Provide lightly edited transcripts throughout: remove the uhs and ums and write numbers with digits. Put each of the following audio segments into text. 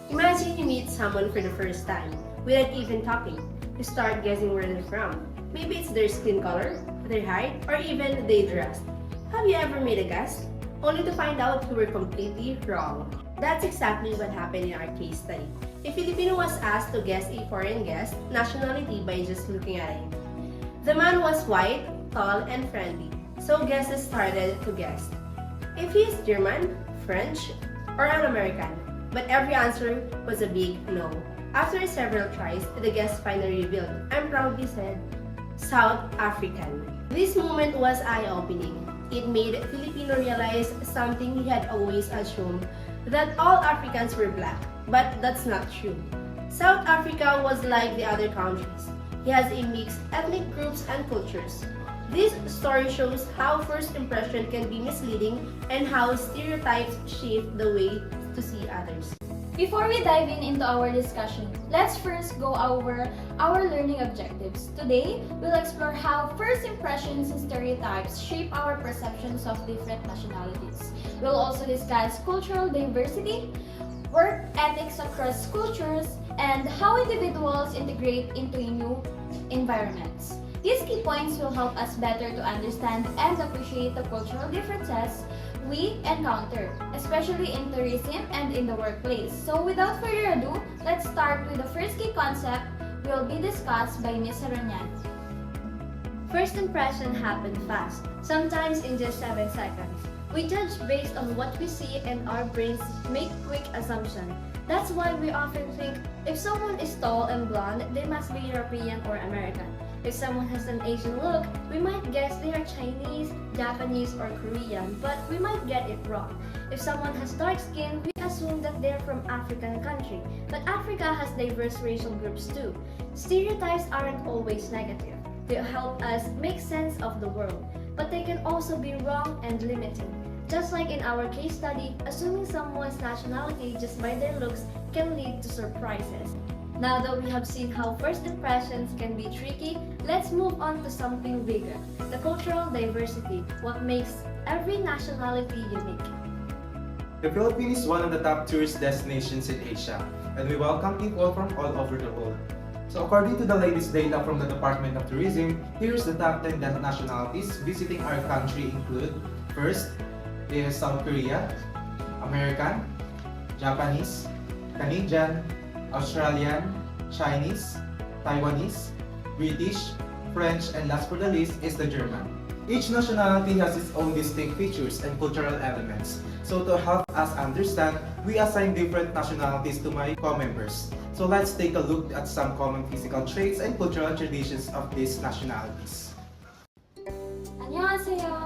Imagine you meet someone for the first time, without even talking. You start guessing where they're from. Maybe it's their skin color, their height, or even their dress. Have you ever made a guess? Only to find out you were completely wrong. That's exactly what happened in our case study. A Filipino was asked to guess a foreign guest nationality by just looking at him. The man was white, tall, and friendly, so guesses started to guess if he is German, French, or an American. But every answer was a big no. After several tries, the guest finally revealed and proudly said, South African. This moment was eye-opening. It made Filipino realize something he had always assumed, that all Africans were black. But that's not true. South Africa was like the other countries. It has a mixed ethnic groups and cultures. This story shows how first impression can be misleading and how stereotypes shape the way to see others. Before we dive into our discussion, let's first go over our learning objectives. Today, we'll explore how first impressions and stereotypes shape our perceptions of different nationalities. We'll also discuss cultural diversity, work ethics across cultures, and how individuals integrate into new environments. These key points will help us better to understand and appreciate the cultural differences we encounter, especially in tourism and in the workplace. So without further ado, let's start with the first key concept will be discussed by Ms. Saranyan. First impression happen fast, sometimes in just 7 seconds. We judge based on what we see and our brains make quick assumptions. That's why we often think if someone is tall and blonde, they must be European or American. If someone has an Asian look, we might guess they are Chinese, Japanese, or Korean, but we might get it wrong. If someone has dark skin, we assume that they're from African country, but Africa has diverse racial groups too. Stereotypes aren't always negative. They help us make sense of the world, but they can also be wrong and limiting. Just like in our case study, assuming someone's nationality just by their looks can lead to surprises. Now that we have seen how first impressions can be tricky, let's move on to something bigger, the cultural diversity, what makes every nationality unique. The Philippines is one of the top tourist destinations in Asia, and we welcome people from all over the world. So according to the latest data from the Department of Tourism, here's the top 10 nationalities visiting our country include: first is South Korea, American, Japanese, Canadian, Australian, Chinese, Taiwanese, British, French, and last for the list is the German. Each nationality has its own distinct features and cultural elements. So to help us understand, we assign different nationalities to my co-members. So let's take a look at some common physical traits and cultural traditions of these nationalities. 안녕하세요.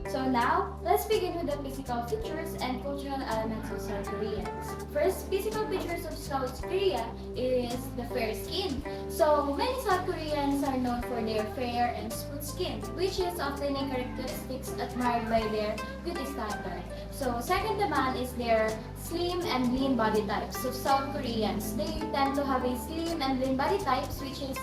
So now, let's begin with the physical features and cultural elements of South Koreans. First, physical features of South Korea is the fair skin. So many South Koreans are known for their fair and smooth skin, which is often a characteristics admired by their beauty standard. So second naman is their slim and lean body types. So South Koreans, they tend to have a slim and lean body types, which is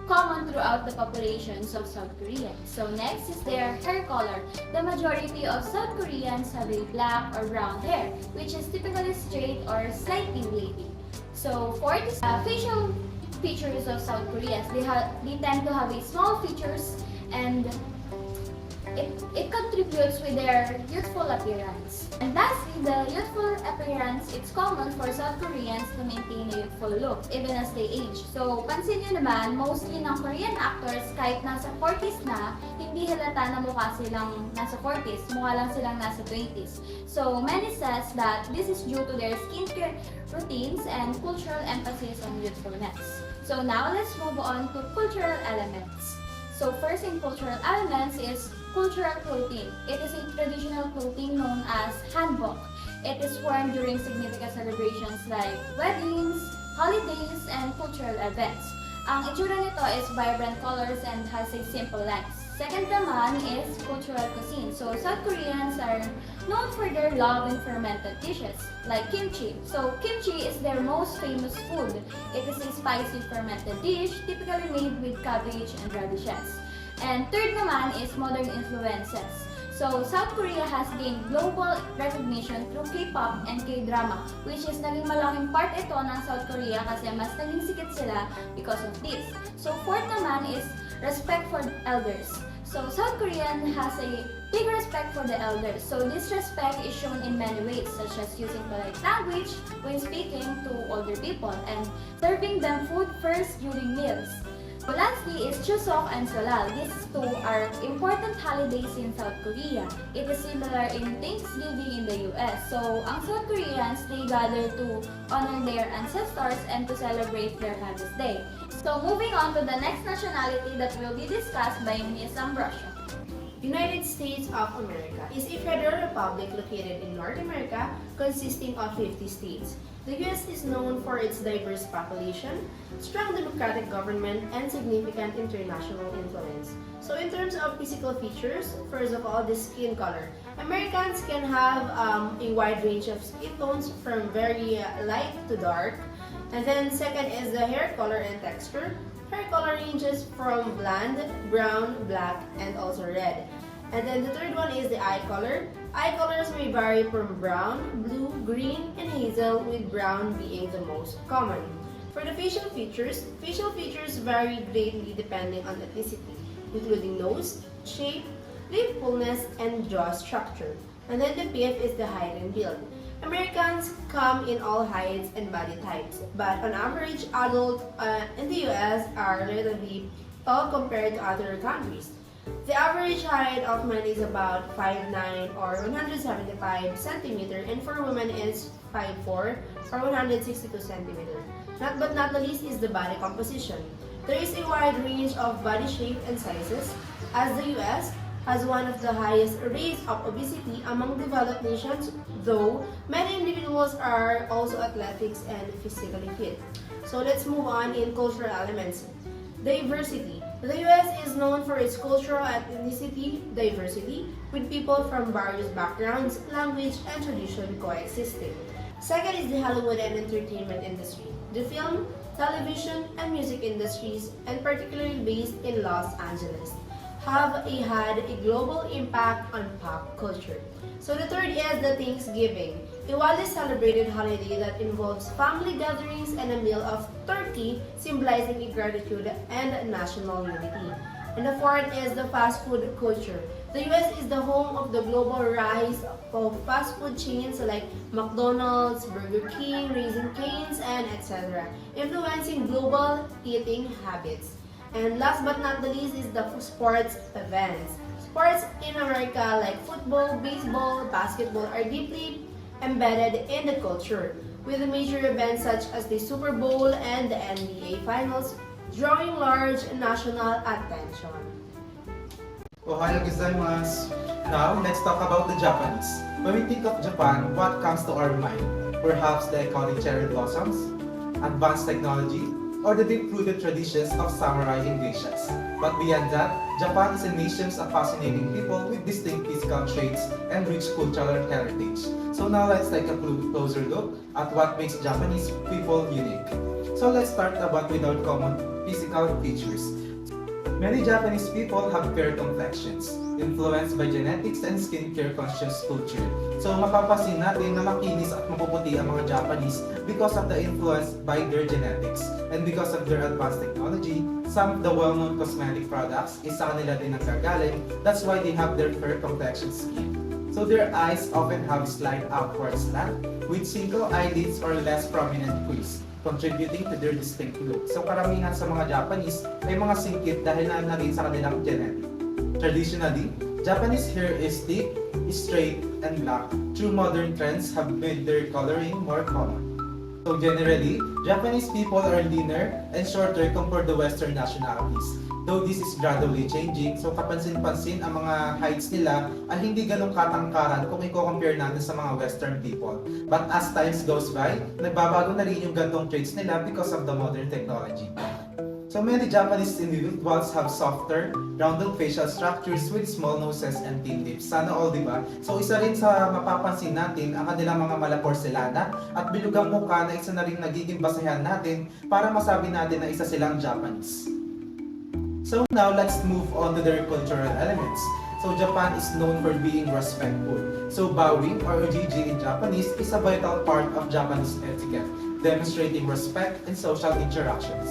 common throughout the populations of South Korea. So next is their hair color. The majority of South Koreans have a black or brown hair, which is typically straight or slightly wavy. So fourth is facial features of South Koreans. They tend to have a small features and it contributes with their youthful appearance. And lastly, the youthful appearance, it's common for South Koreans to maintain a youthful look even as they age. So, pansin nyo naman, mostly ng Korean actors, kahit nasa 40s na, hindi halata na mukha silang nasa 40s, mukha lang silang nasa 20s. So, many says that this is due to their skincare routines and cultural emphasis on youthfulness. So, now let's move on to cultural elements. So, first in cultural elements is cultural clothing. It is a traditional clothing known as hanbok. It is worn during significant celebrations like weddings, holidays, and cultural events. Ang itsura nito is vibrant colors and has a simple length. Second naman is cultural cuisine. So South Koreans are known for their love in fermented dishes like kimchi. So kimchi is their most famous food. It is a spicy fermented dish typically made with cabbage and radishes. And third naman is modern influences. So, South Korea has gained global recognition through K-pop and K-drama, which is naging malaking part ito ng South Korea kasi mas naging sikat sila because of this. So, fourth naman is respect for elders. So, South Korean has a big respect for the elders. So, this respect is shown in many ways, such as using polite language when speaking to older people and serving them food first during meals. So, lastly is Chuseok and Solal. These two are important holidays in South Korea. It is similar in Thanksgiving in the US. So, ang South Koreans, they gather to honor their ancestors and to celebrate their harvest day. So, moving on to the next nationality that will be discussed by Ms. Ambrosio. United States of America is a federal republic located in North America consisting of 50 states. The U.S. is known for its diverse population, strong democratic government, and significant international influence. So in terms of physical features, first of all, the skin color. Americans can have a wide range of skin tones from very light to dark. And then second is the hair color and texture. Hair color ranges from blonde, brown, black, and also red. And then the third one is the eye color. Eye colors may vary from brown, blue, green, and hazel, with brown being the most common. For the facial features vary greatly depending on ethnicity, including nose, shape, lip fullness, and jaw structure. And then the fifth is the height and build. Americans come in all heights and body types, but on average, adults in the US are relatively tall compared to other countries. The average height of men is about 5'9" or 175 centimeter, and for women is 5'4" or 162 centimeter. But not the least is the body composition. There is a wide range of body shape and sizes, as the US has one of the highest rates of obesity among developed nations, though many individuals are also athletics and physically fit. So let's move on in cultural elements. Diversity. The US is known for its cultural ethnicity diversity, with people from various backgrounds, language, and tradition coexisting. Second is the Hollywood and entertainment industry. The film, television, and music industries, and particularly based in Los Angeles, had a global impact on pop culture. So the third is the Thanksgiving, a widely celebrated holiday that involves family gatherings and a meal of turkey, symbolizing a gratitude and national unity. And the fourth is the fast food culture. The US is the home of the global rise of fast food chains like McDonald's, Burger King, Raising Cane's, and etc., influencing global eating habits. And last but not the least is the sports events. Sports in America like football, baseball, basketball are deeply embedded in the culture, with major events such as the Super Bowl and the NBA Finals drawing large national attention. Ohayou gozaimasu! Now, let's talk about the Japanese. When we think of Japan, what comes to our mind? Perhaps the iconic cherry blossoms, advanced technology, or the deep-rooted traditions of samurai and geishas. But beyond that, Japan is a nation of fascinating people with distinct physical traits and rich cultural heritage. So now let's take a closer look at what makes Japanese people unique. So let's start about with our common physical features. Many Japanese people have fair complexions, influenced by genetics and skincare-conscious culture. So mapapansin natin na makinis at mapuputi ang mga Japanese because of the influence by their genetics. And because of their advanced technology, some of the well-known cosmetic products is sa kanila din nanggagaling. That's why they have their fair complexion skin. So their eyes often have slight upward slant with single eyelids or less prominent crease, contributing to their distinct look. So karamihan sa mga Japanese ay mga singkit dahil na rin sa kanilang genetic. Traditionally, Japanese hair is thick, straight, and black. True modern trends have made their coloring more common. So generally, Japanese people are leaner and shorter compared to Western nationalities. Though this is gradually changing, so kapansin-pansin ang mga heights nila ay hindi ganong katangkaran kung i-compare natin sa mga Western people. But as times goes by, nagbabago na rin yung gantong traits nila because of the modern technology. So many Japanese individuals have softer, rounded facial structures with small noses and thin lips. Sana all, di ba? So isa rin sa mapapansin natin ang kanilang mga malaporselana at bilugang mukha na isa na rin nagiging basehan natin para masabi natin na isa silang Japanese. So now let's move on to their cultural elements. So Japan is known for being respectful. So bowing or ojiji in Japanese is a vital part of Japanese etiquette, demonstrating respect in social interactions.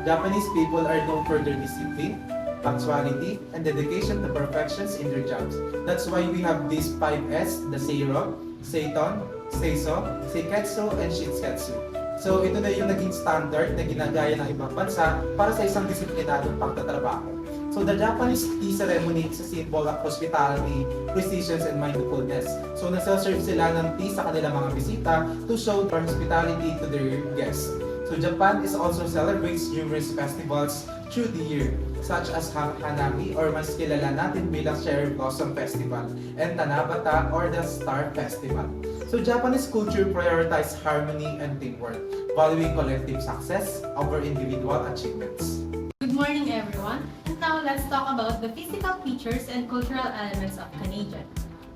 Japanese people are known for their discipline, punctuality, and dedication to perfections in their jobs. That's why we have these 5S, the Seiro, Seiton, Seiso, Seiketsu, and Shinsetsu. So ito na yung naging standard na ginagaya ng ibang bansa para sa isang disiplinadong pagtatrabaho. So the Japanese tea ceremony is a symbol of hospitality, precision, and mindfulness. So nasa-serve sila ng tea sa kanilang mga bisita to show their hospitality to their guests. So Japan is also celebrates numerous festivals through the year, such as Hanami or mas kilala natin bilang Cherry Blossom Festival and Tanabata or the Star Festival. So Japanese culture prioritizes harmony and teamwork, valuing collective success over individual achievements. Good morning, everyone. And now let's talk about the physical features and cultural elements of Canadian.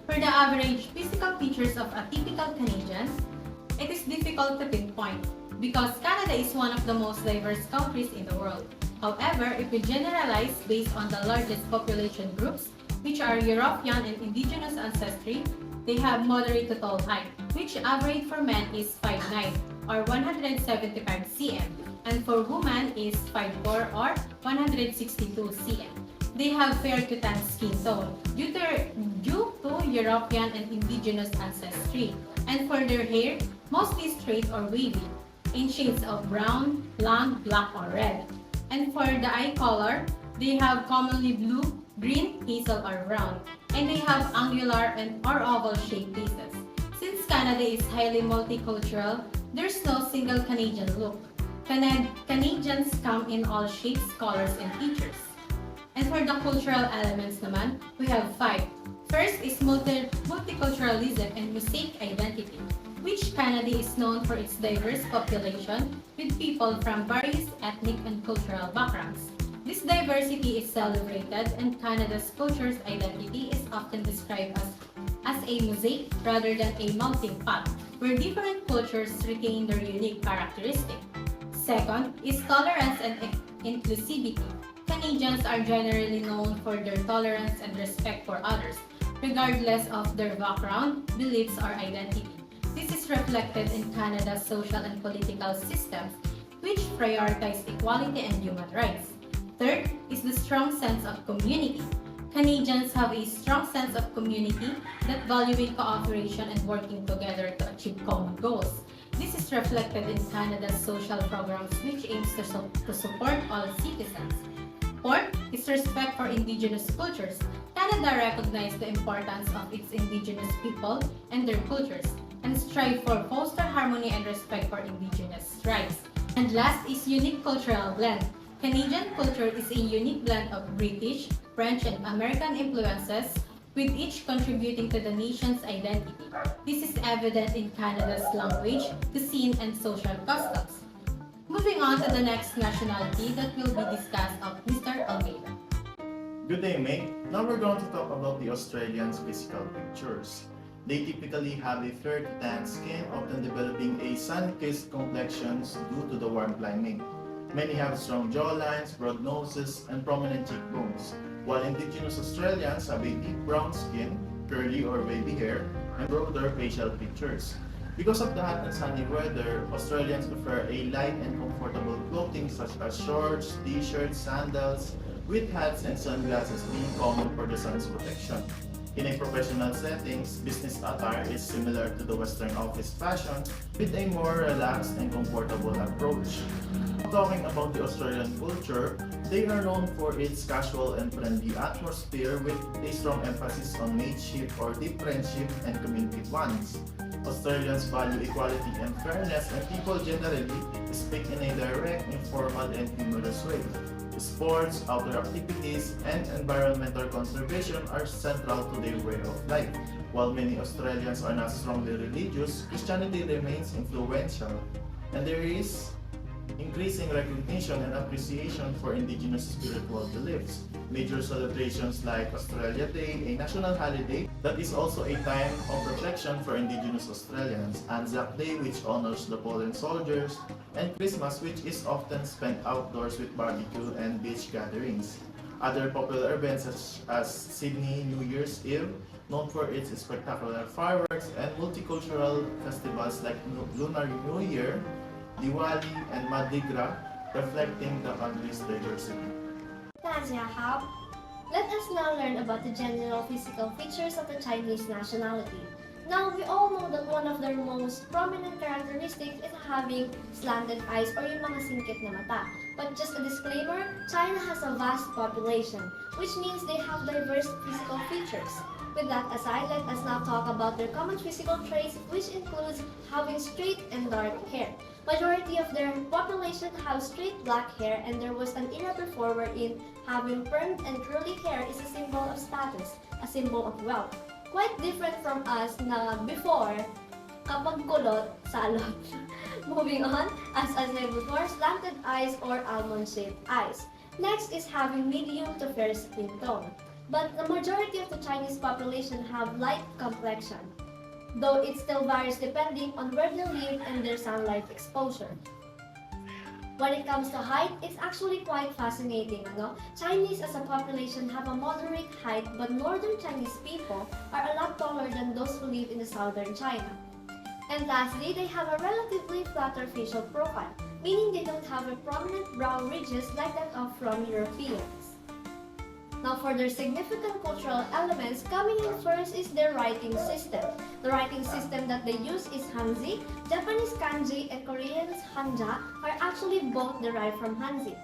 For the average physical features of a typical Canadian, it is difficult to pinpoint because Canada is one of the most diverse countries in the world. However, if we generalize based on the largest population groups, which are European and Indigenous ancestry, they have moderate to tall height, which average for men is 5'9" or 175 cm, and for women is 5'4" or 162 cm. They have fair to tan skin tone due to European and Indigenous ancestry, and for their hair, mostly straight or wavy, in shades of brown, blonde, black, or red. And for the eye color, they have commonly blue, green, hazel, or brown, and they have angular and or oval shaped faces. Since Canada is highly multicultural, there's no single Canadian look. Canadians come in all shapes, colors, and features. And for the cultural elements naman, we have 5. First is multiculturalism and mosaic identity, which Canada is known for its diverse population with people from various ethnic and cultural backgrounds. This diversity is celebrated, and Canada's culture's identity is often described as a mosaic rather than a melting pot, where different cultures retain their unique characteristics. Second is tolerance and inclusivity. Canadians are generally known for their tolerance and respect for others, regardless of their background, beliefs, or identity. This is reflected in Canada's social and political systems, which prioritize equality and human rights. Third is the strong sense of community. Canadians have a strong sense of community that valuing cooperation and working together to achieve common goals. This is reflected in Canada's social programs, which aims to support all citizens. Fourth is respect for Indigenous cultures. Canada recognizes the importance of its Indigenous people and their cultures, and strive for foster harmony and respect for Indigenous rights. And last is unique cultural blend. Canadian culture is a unique blend of British, French, and American influences, with each contributing to the nation's identity. This is evident in Canada's language, cuisine, and social customs. Moving on to the next nationality that will be discussed of Mr. Almeida. Good day, mate. Now we're going to talk about the Australians' physical features. They typically have a fair to tan skin, often developing a sun-kissed complexions due to the warm climate. Many have strong jawlines, broad noses, and prominent cheekbones, while Indigenous Australians have a deep brown skin, curly or wavy hair, and broader facial features. Because of the hot and sunny weather, Australians prefer a light and comfortable clothing such as shorts, t-shirts, sandals, with hats and sunglasses being common for the sun's protection. In a professional settings, business attire is similar to the Western office fashion with a more relaxed and comfortable approach. Talking about the Australian culture, they are known for its casual and friendly atmosphere with a strong emphasis on mateship or deep friendship and community bonds. Australians value equality and fairness, and people generally speak in a direct, informal, and humorous way. Sports, outdoor activities, and environmental conservation are central to their way of life. While many Australians are not strongly religious, Christianity remains influential, and there is increasing recognition and appreciation for Indigenous spiritual beliefs. Major celebrations like Australia Day, a national holiday that is also a time of reflection for Indigenous Australians, Anzac Day, which honors the fallen soldiers, and Christmas, which is often spent outdoors with barbecue and beach gatherings. Other popular events such as Sydney New Year's Eve, known for its spectacular fireworks, and multicultural festivals like Lunar New Year, Diwali, and Mardi Gras, reflecting the country's diversity. Hao. Let us now learn about the general physical features of the Chinese nationality. Now, we all know that one of their most prominent characteristics is having slanted eyes or yung mga singkit na mata. But just a disclaimer, China has a vast population, which means they have diverse physical features. With that aside, let us now talk about their common physical traits, which includes having straight and dark hair. Majority of their population have straight black hair, and there was an era before wherein having permed and curly hair is a symbol of status, a symbol of wealth. Quite different from us na before, kapag kulot, salot. Moving on, as I said before, slanted eyes or almond-shaped eyes. Next is having medium to fair skin tone. But the majority of the Chinese population have light complexion, though it still varies depending on where they live and their sunlight exposure. When it comes to height, it's actually quite fascinating. Chinese as a population have a moderate height, but northern Chinese people are a lot taller than those who live in the southern China. And lastly, they have a relatively flatter facial profile, meaning they don't have a prominent brow ridges like that of from Europeans. Now for their significant cultural elements, coming in first is their writing system. The writing system that they use is Hanzi. Japanese kanji and Korean's hanja are actually both derived from Hanzi.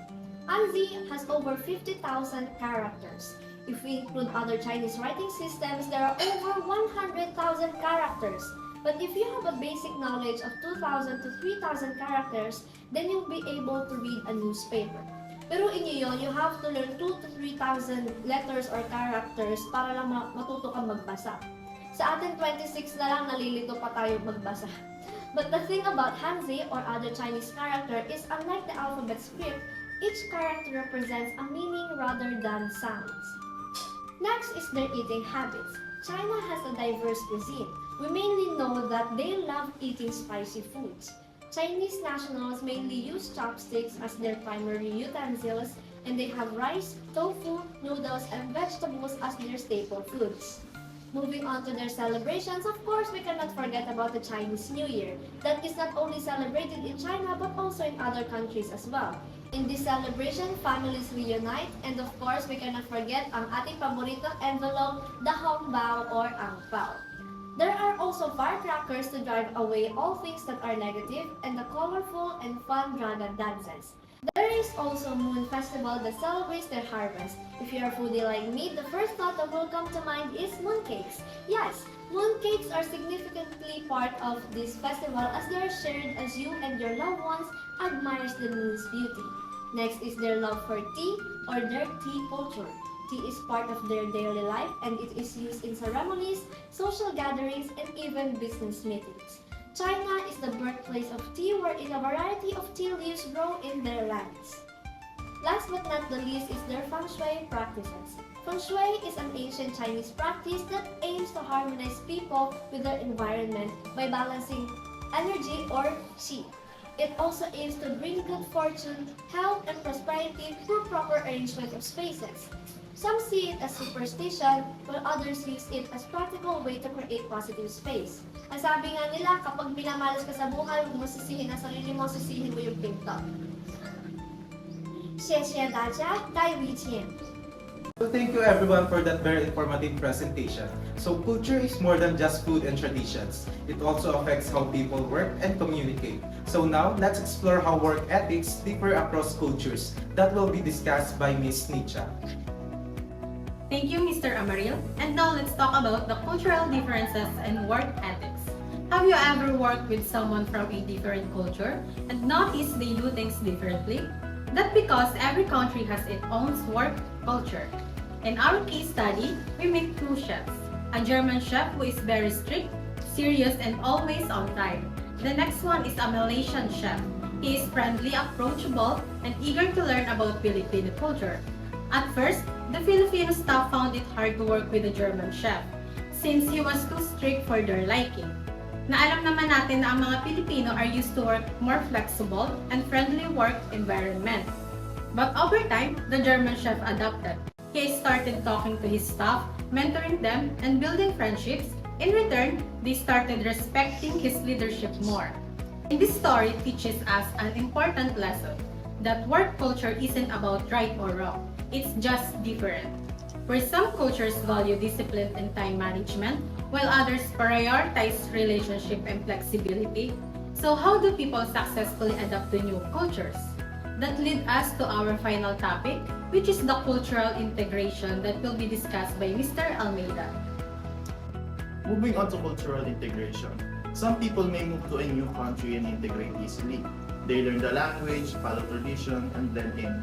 Hanzi has over 50,000 characters. If we include other Chinese writing systems, there are over 100,000 characters. But if you have a basic knowledge of 2,000 to 3,000 characters, then you'll be able to read a newspaper. Pero inyo yun, you have to learn 2,000 to 3,000 letters or characters para lang matuto kang magbasa. Sa atin, 26 na lang, nalilito pa tayo magbasa. But the thing about Hanzi or other Chinese character is unlike the alphabet script, each character represents a meaning rather than sounds. Next is their eating habits. China has a diverse cuisine. We mainly know that they love eating spicy foods. Chinese nationals mainly use chopsticks as their primary utensils, and they have rice, tofu, noodles, and vegetables as their staple foods. Moving on to their celebrations, of course, we cannot forget about the Chinese New Year. That is not only celebrated in China, but also in other countries as well. In this celebration, families reunite, and of course, we cannot forget ang ating paboritong envelope, the hongbao or angpao. There are also firecrackers to drive away all things that are negative, and the colorful and fun dragon dances. There is also Moon Festival that celebrates their harvest. If you are a foodie like me, the first thought that will come to mind is mooncakes. Yes, mooncakes are significantly part of this festival as they are shared as you and your loved ones admires the moon's beauty. Next is their love for tea or their tea culture. Tea is part of their daily life and it is used in ceremonies, social gatherings, and even business meetings. China is the birthplace of tea wherein a variety of tea leaves grow in their lands. Last but not the least is their feng shui practices. Feng shui is an ancient Chinese practice that aims to harmonize people with their environment by balancing energy or qi. It also aims to bring good fortune, health, and prosperity through proper arrangement of spaces. Some see it as superstition, while others use it as practical way to create positive space. Ang sabi nga nila, kapag minamalas ka sa buhay, huwag mo sisihin ang sarili mo, sisihin mo yung pinto. 谢谢大家，再见。 So thank you everyone for that very informative presentation. So culture is more than just food and traditions. It also affects how people work and communicate. So now, let's explore how work ethics differ across cultures. That will be discussed by Ms. Nietzsche. Thank you, Mr. Amaril. And now let's talk about the cultural differences and work ethics. Have you ever worked with someone from a different culture and noticed they do things differently? That's because every country has its own work culture. In our case study, we meet two chefs. A German chef who is very strict, serious, and always on time. The next one is a Malaysian chef. He is friendly, approachable, and eager to learn about Filipino culture. At first, the Filipino staff found it hard to work with the German chef since he was too strict for their liking. Na alam naman natin na ang mga Pilipino are used to work more flexible and friendly work environment. But over time, the German chef adapted. He started talking to his staff, mentoring them, and building friendships. In return, they started respecting his leadership more. And this story teaches us an important lesson that work culture isn't about right or wrong, it's just different. Where some cultures value discipline and time management, while others prioritize relationship and flexibility. So, how do people successfully adapt to new cultures? That leads us to our final topic, which is the cultural integration that will be discussed by Mr. Almeida. Moving on to cultural integration. Some people may move to a new country and integrate easily. They learn the language, follow tradition, and blend in.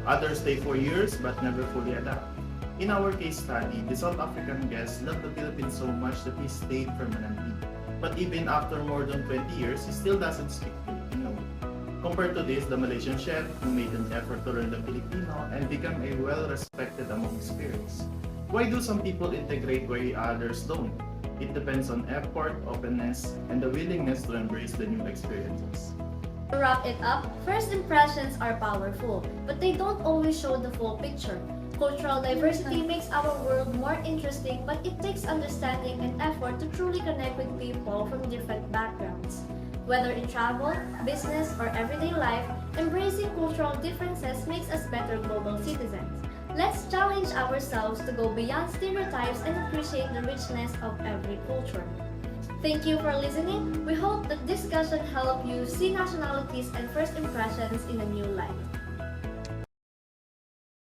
Others stay for years but never fully adapt. In our case study, the South African guest loved the Philippines so much that he stayed permanently. But even after more than 20 years, he still doesn't speak Filipino. Compared to this, the Malaysian chef who made an effort to learn the Filipino and become a well-respected among his peers. Why do some people integrate while others don't? It depends on effort, openness, and the willingness to embrace the new experiences. To wrap it up, first impressions are powerful, but they don't always show the full picture. Cultural diversity makes our world more interesting, but it takes understanding and effort to truly connect with people from different backgrounds. Whether in travel, business, or everyday life, embracing cultural differences makes us better global citizens. Let's challenge ourselves to go beyond stereotypes and appreciate the richness of every culture. Thank you for listening. We hope that discussion helped you see nationalities and first impressions in a new light.